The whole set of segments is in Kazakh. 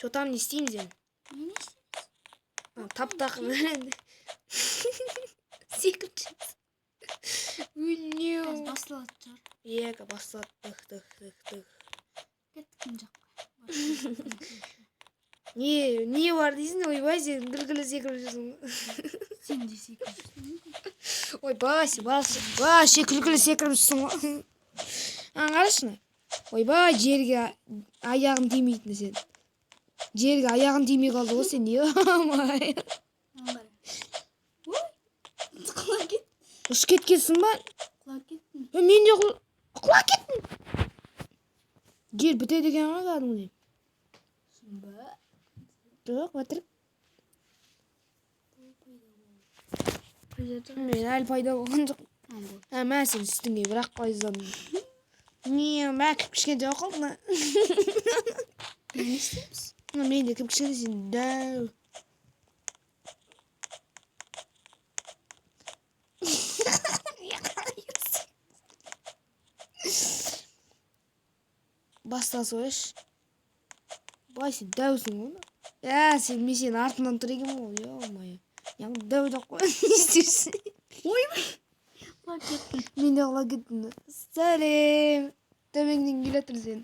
Çotam ne isteyeyim sen? Ne istiyorsun? Taptak verende. Секірчіз. Biraz basılı atacağım. Ека бастаттық. Gittik mi жаққа? Не бар дейсің? Ойбай, сен гүл-гүлі секіріп жүрсің. Sen de секірсің. Ойбай, вообще күлкілі секіріп жүрсің. Қарашы. Ойбай, жерге аяғын тимейтін сен. Жерге аяғын тимей қалды ғой сен. Ой. Құлап кет. Ұшып кеткенсің ба? Құлап кеттің. Мен де құлап кеттім. Жер бітеді екен ғой кәдімгідей. Ба. Жоқ, өтірік. Мен әлі пайда болған жоқ. Мә сен үстіңе бірақ қойсам. Не, мә кішкентай оқылды ма? Ne istiyorsun? Мен де кішкентай сен дәу. Бастасы ойш. Бай сен дәусің ғой. Мен сен артынан тұр екем ғой. Ё-моё. Дәу да қой. Не істерсің? Ойбай. Құлап кеттің. Мен де құлап кеттім. Сәлем. Төбеңнен келе тұр сен.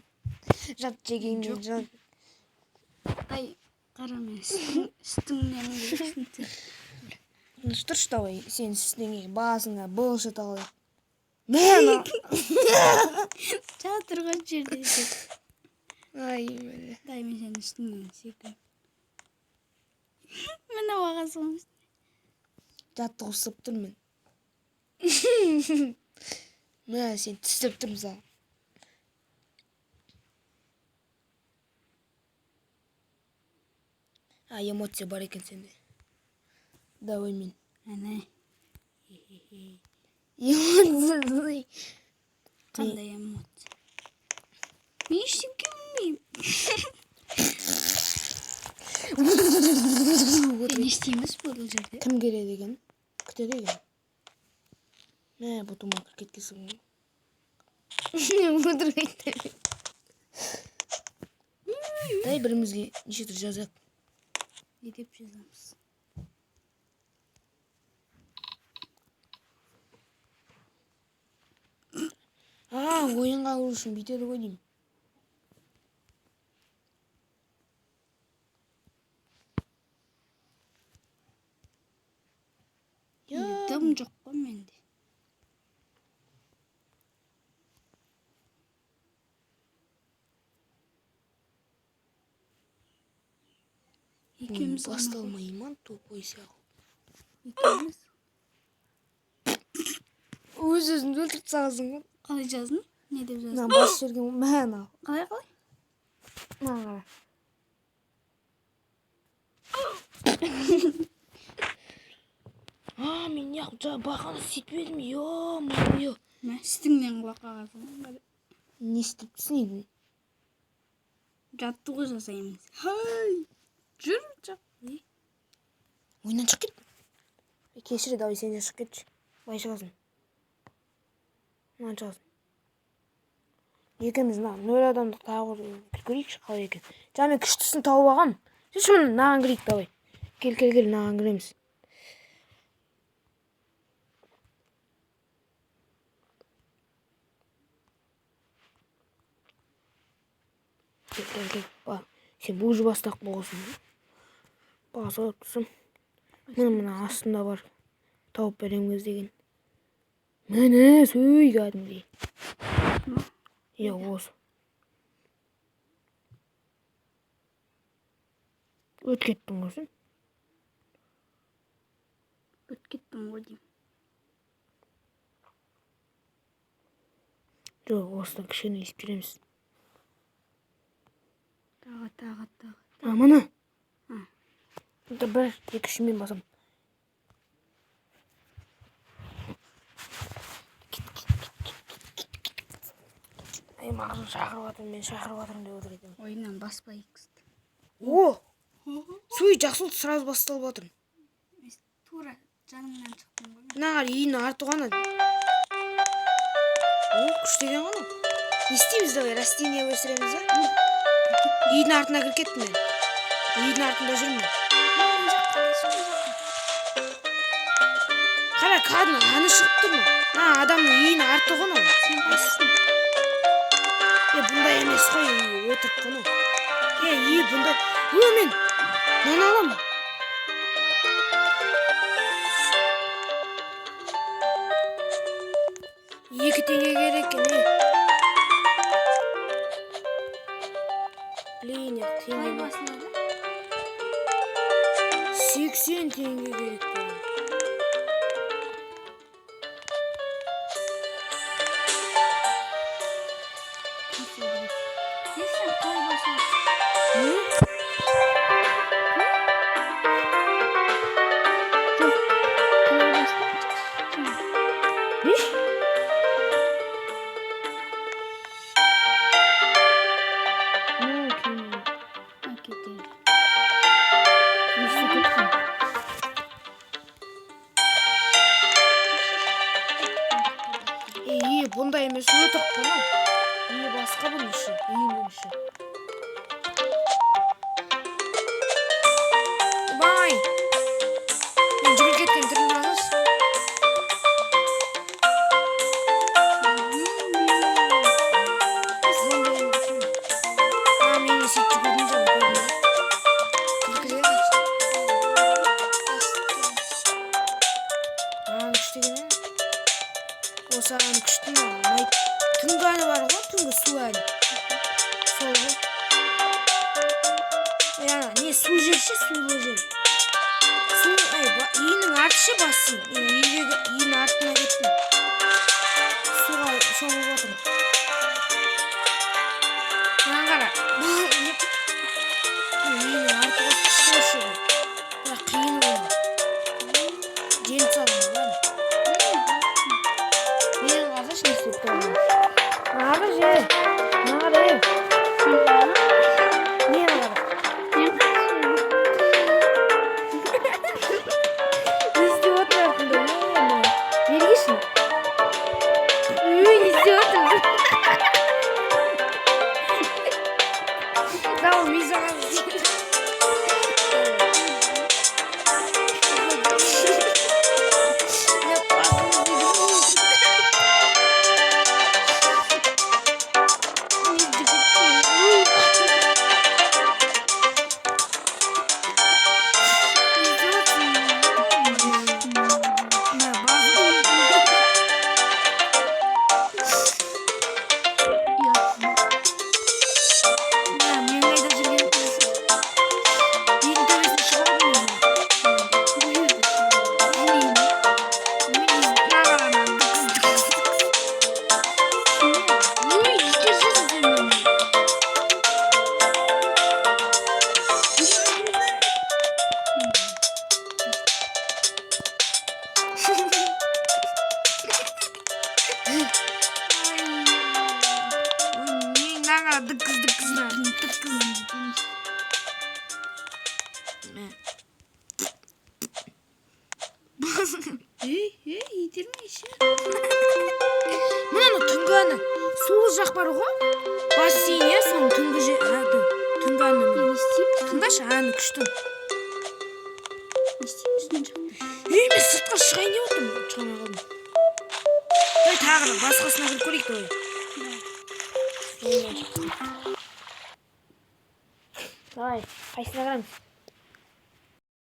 Жап жегеннен жап. Ай, қарам үстіңнен келесің. Тұршы давай. Сен үстіңе басыңа бұлшыт алайық. Мен Жатырған жерде сек. Ай, мені. Дай мен сенің үстіңнен секірем. Міне бағасың. Жатты құсып тұрмын. Мә, сен тістіп тұрмын саған. Эмоция бар екен сенде. Давай мен. Әне. Эмоция. Қандай эмоция? Мен ештеңке білмеймін. Не істейміз бұл жерде? Кім келеді екен? Күтеді екен. Мә, бұтыма кір кеткесің ғой. Өтірік айтты. Дай бірімізге неше түр жазайық. Не деп жазамыз? Ойынға алу үшін бүйтеді ғой деймін. Дым жоқ қой менде. Екеуміз басталмай ма, тупой сияқты. Екеуміз. Өз-өзіңді өлтіріп тастағансың ғой. Қалай жаздың? Не деп жаздың? Мына бас жерге мән ал. Қалай? Мына қара. Мен бақаны сөйтіп едім. Ё-моё. Мә, үстіңнен құлап қалғансың. Не істепсің енді? Жаттығу жасаймыз. Хай! Жүр жақ. Ойынан шығып кет. Кешір, давай сен де шығып кетші. Бай шығасың. Мынан шығасың. Екеуміз нөл адамдық тағы көрейікші қалай екен. Жаңа мен күштісін тауып алғам. Сен шымын наған кірейік, давай. Кел, наған кіреміз. Кел. Сен бұжы бастақ болғасын. Басы өткісім. Мына астында бар. Тауып береміз деген. Міне сөй кәдімгідей. Осы. Өт кеттің ғой сен? Өт кеттім ғой деймін. Жоқ, осыдан кішкене есіп жүреміз. Тағы. Мына. Бір, екі-үш мен басам. Мағжан шақырып жатырмын, мен шақырып жатырмын деп отыр екен. Ойыннан баспай кісті. Суй жақсылды сразу басталып жатырмын. Тура жанымнан шықтым ғой. Мына қар үйін арту ғана. Күш деген ғана. Не істейміз, давай растение өсіреміз, а? Үйдің артына кіріп кеттім мен. Үйдің артында жүрмін. Қара кәдімгі аны шығып тұр ма? Адамның үйінің арты ғой мынау. Сен қайсысың? Бұндай емес қой, өтірік қой. Бұндай. Мен мынаны аламын. Екі теңге керек екен. Блин, теңге ма? 80 теңге керек болды. Сен қалай басасың? Бұндай емес, өтірік қой. Басқа бұның іші, үйінің іші. Бай! Мен жүгір кеткен түрін жазыз. Мені сет жүгірдің жан көрді. Күштеген ә? Осаған күшті ма? Түнгі әні бар ғой, түнгі су әні. Сол ғой. Не, су жерші, сулы жер. Үйінің артышы бассын. Үйінің артына кеттім. Суға шомылып отырмын. Маған қара. Үйінің арты ғой, күшті ошы ғой. Бірақ қиын ғой. Жел салым ғой. Мен қазаш не істеп тұрмын? Нағыр же. Нағыр е. Не нағыр? Не істеп отырмын? Бергешін. Не істеп отырмын? Дау, мен саған Мынаны түнгі әні сол жақ бар ғой, бассейн, соның түнгі әні. Тыңдашы, әні күшті. Мен сыртқа шығайын деп отырмын, шығамай қалдым. Тағы басқасына кіріп көрейік той. Давай, қайсына қарамыз?